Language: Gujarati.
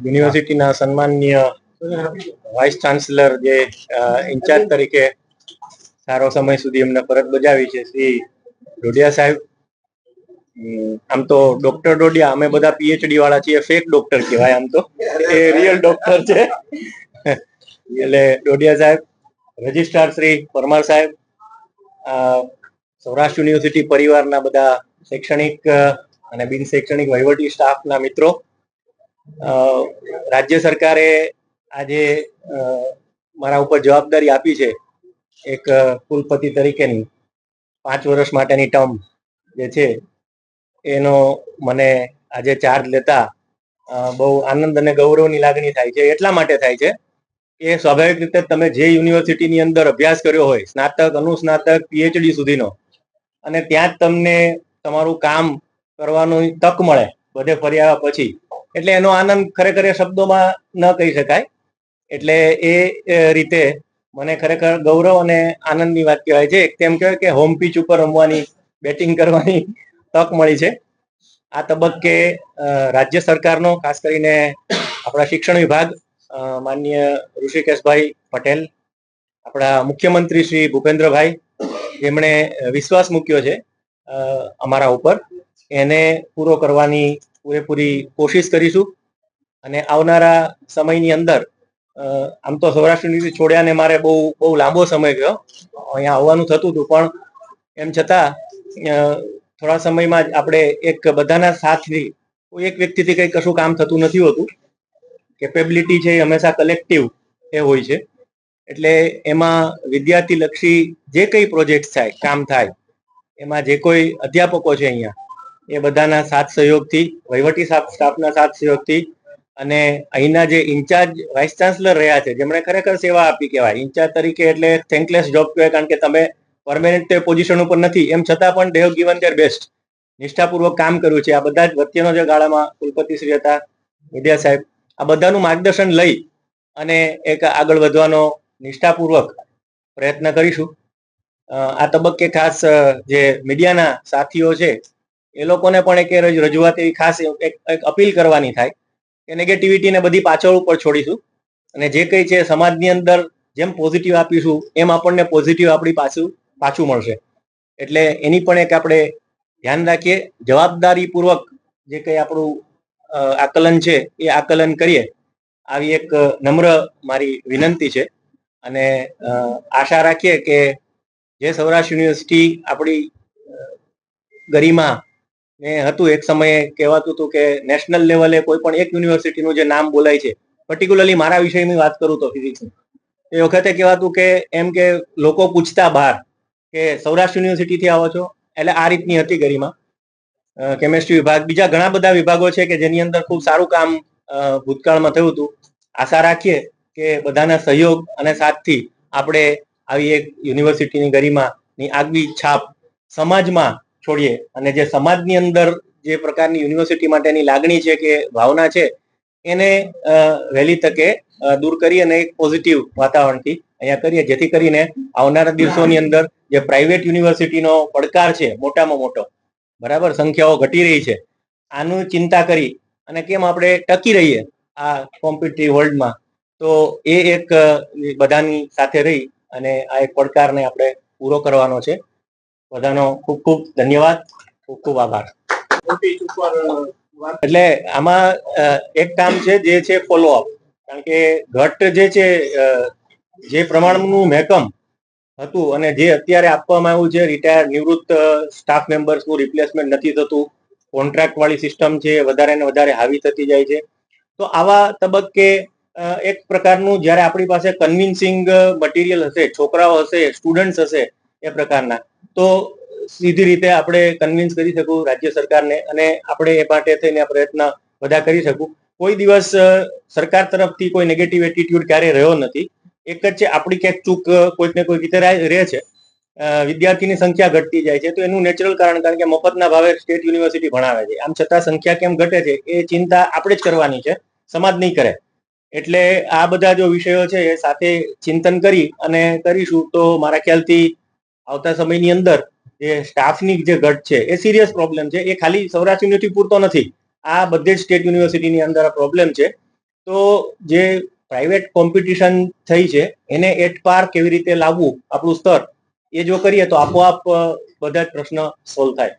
યુનિવર્સિટીના સન્માનનીય વાઇસ ચાન્સલર જે ઇન્ચાર્જ તરીકે સારો સમય સુધી એમને ફરજ બજાવી છે શ્રી ડોડિયા સાહેબ. આમ તો ડોક્ટર ડોડિયા, અમે બધા પીએચડી વાળા છીએ, ફેક ડોક્ટર કહેવાય, આમ તો એ રિયલ ડોક્ટર છે. એટલે ડોડિયા સાહેબ, રજિસ્ટ્રાર શ્રી પરમાર સાહેબ, સૌરાષ્ટ્ર યુનિવર્સિટી પરિવારના બધા શૈક્ષણિક અને બિન શૈક્ષણિક વહીવટી સ્ટાફના મિત્રો, રાજ્ય સરકારે આજે મારા ઉપર જવાબદારી આપી છે એક કુલપતિ તરીકેની 5 વર્ષ માટેની ટર્મ જે છે એનો મને આજે ચાર્જ લેતા બહુ આનંદ અને ગૌરવની લાગણી થાય છે. એટલા માટે થાય છે કે સ્વાભાવિક રીતે તમે જે યુનિવર્સિટીની અંદર અભ્યાસ કર્યો હોય, સ્નાતક, અનુસ્નાતક, પીએચડી સુધીનો, અને ત્યાં જ તમને તમારું કામ કરવાની તક મળે બધે ફર્યા પછી, એટલે એનો આનંદ ખરેખર શબ્દોમાં ન કહી શકાય. એટલે એ રીતે મને ખરેખર ગૌરવ અને આનંદની વાત કહેવાય છે. તેમ કહેવાય કે હોમ પીચ ઉપર રમવાની, બેટિંગ કરવાની તક મળી છે. આ તબક્કે રાજ્ય સરકારનો, ખાસ કરીને આપણા શિક્ષણ વિભાગ, માનનીય ઋષિકેશભાઈ પટેલ, આપણા મુખ્યમંત્રી શ્રી ભૂપેન્દ્રભાઈ, જેમણે વિશ્વાસ મૂક્યો છે અમારા ઉપર, એને પૂરો કરવાની પૂરેપૂરી કોશિશ કરીશું. અને આવનારા સમયની અંદર, આમ તો સૌરાષ્ટ્ર યુનિવર્સિટી છોડ્યાને મારે બહુ લાંબો સમય ગયો, અહીંયા આવવાનું થતું હતું, પણ એમ છતાં થોડા સમયમાં જ આપણે એક બધાના સાથથી, કોઈ એક વ્યક્તિથી કંઈ કશું કામ થતું નથી હોતું. કેપેબિલિટી છે એ હંમેશા કલેક્ટિવ એ હોય છે. એટલે એમાં વિદ્યાર્થી લક્ષી જે કંઈ પ્રોજેક્ટ થાય, કામ થાય, એમાં જે કોઈ અધ્યાપકો છે અહીંયા, એ બધાના સાથ સહયોગથી, વહીવટી સ્ટાફના સાથ સહયોગથી, અને અહીંના જે ઇન્ચાર્જ વાઇસ ચાન્સલર રહ્યા છે, જેમણે ખરેખર સેવા આપી કહેવાય. ઇન્ચાર્જ તરીકે એટલે થેન્કલેસ જોબ કહેવાય, કારણ કે તમે પરમેનન્ટ પોઝિશન ઉપર નથી, એમ છતાં પણ they have given there best, નિષ્ઠાપૂર્વક કામ કર્યું છે. આ બધા જ વચ્ચેનો જે ગાળામાં કુલપતિશ્રી હતા, વિદ્યા સાહેબ, આ બધાનું માર્ગદર્શન લઈ અને એક આગળ વધવાનો નિષ્ઠાપૂર્વક પ્રયત્ન કરીશું. આ તબક્કે ખાસ જે મીડિયાના સાથીઓ છે એ લોકોને પણ એક રજૂઆત એવી ખાસ એક અપીલ કરવાની થાય કે નેગેટિવિટીને બધી પાછળ ઉપર છોડીશું, અને જે કંઈ છે સમાજની અંદર જેમ પોઝિટિવ આપીશું એમ આપણને પોઝિટિવ આપણી પાછું મળશે. એટલે એની પણ એક આપણે ધ્યાન રાખીએ, જવાબદારીપૂર્વક જે કંઈ આપણું આકલન છે એ આકલન કરીએ, આવી એક નમ્ર મારી વિનંતી છે. અને આશા રાખીએ કે જે સૌરાષ્ટ્ર યુનિવર્સિટી આપણી ગરિમા ને હતું, એક સમયે કહેવાતું હતું કે નેશનલ લેવલે કોઈ પણ એક યુનિવર્સિટીનું જે નામ બોલાય છે, પર્ટિક્યુલરલી મારા વિષયની વાત કરું તો ફિઝિક્સ, એ વખતે કહેવાતું કે એમ કે લોકો પૂછતા બહાર કે સૌરાષ્ટ્ર યુનિવર્સિટીથી આવો છો, એટલે આ રીતની હતી ગરિમા. કેમેસ્ટ્રી વિભાગ, બીજા ઘણા બધા વિભાગો છે કે જેની અંદર ખૂબ સારું કામ ભૂતકાળમાં થયું હતું. આશા રાખીએ કે બધાના સહયોગ અને સાથથી આપણે આવી એક યુનિવર્સિટીની ગરિમાની આગવી છાપ સમાજમાં છોડીએ, અને જે સમાજની અંદર જે પ્રકારની યુનિવર્સિટી માટેની લાગણી છે કે ભાવના છે, એને વહેલી તકે દૂર કરી અને એક પોઝિટિવ વાતાવરણથી અહીંયા કરીએ, જેથી કરીને આવનારા દિવસોની અંદર જે પ્રાઇવેટ યુનિવર્સિટીનો પડકાર છે મોટામાં મોટો, બરાબર, સંખ્યાઓ ઘટી રહી છે, આનું ચિંતા કરી અને કેમ આપણે ટકી રહીએ આ કોમ્પિટિટિવ વર્લ્ડમાં, તો એ એક બધાની સાથે રહી અને આ એક પડકારને આપણે પૂરો કરવાનો છે. બધાનો ખૂબ ખૂબ ધન્યવાદ, ખૂબ ખૂબ આભાર. એટલે આમાં એક કામ છે જે છે ફોલોઅપ, કારણ કે ઘટ જે છે જે પ્રમાણનું મહેકમ હતું અને જે અત્યારે આપવામાં આવ્યું છે, રિટાયર્ડ નિવૃત્ત સ્ટાફ મેમ્બર્સનું રિપ્લેસમેન્ટ નથી થતું, કોન્ટ્રાક્ટ વાળી સિસ્ટમ છે વધારે ને વધારે હાવી થતી જાય છે. તો આવા તબક્કે એક પ્રકારનું જ્યારે આપણી પાસે કન્વિન્સિંગ મટીરિયલ હશે, છોકરાઓ હશે, સ્ટુડન્ટ્સ હશે એ પ્રકારના, તો સીધી રીતે આપણે કન્વિન્સ કરી શકું રાજ્ય સરકારને, અને આપણે એ માટે થઈને પ્રયત્ન બધા કરી શકું. કોઈ દિવસ સરકાર તરફથી કોઈ નેગેટિવ એટીટ્યુડ ક્યારેય રહ્યો નથી. એક જ છે, આપણી ક્યાંક ચૂક કોઈક ને કોઈક રીતે રહે છે. વિદ્યાર્થીની સંખ્યા ઘટતી જાય છે, તો એનું નેચરલ કારણ કે મફતના ભાવે સ્ટેટ યુનિવર્સિટી ભણાવે છે, આમ છતાં સંખ્યા કેમ ઘટે છે એ ચિંતા આપણે જ કરવાની છે, સમાજ નહીં કરે. એટલે આ બધા જો વિષયો છે એ સાથે ચિંતન કરી અને કરીશું તો મારા ખ્યાલથી આવતા સમયની અંદર જે સ્ટાફની જે ઘટ છે એ સિરિયસ પ્રોબ્લેમ છે. એ ખાલી સૌરાષ્ટ્ર યુનિવર્સિટી પૂરતો નથી, આ બધી જ સ્ટેટ યુનિવર્સિટીની અંદર આ પ્રોબ્લેમ છે. તો જે પ્રાઇવેટ કોમ્પિટિશન થઈ છે એને એટ પાર કેવી રીતે લાવવું આપણું સ્તર, એ જો કરીએ તો આપોઆપ બધા જ પ્રશ્ન સોલ્વ થાય.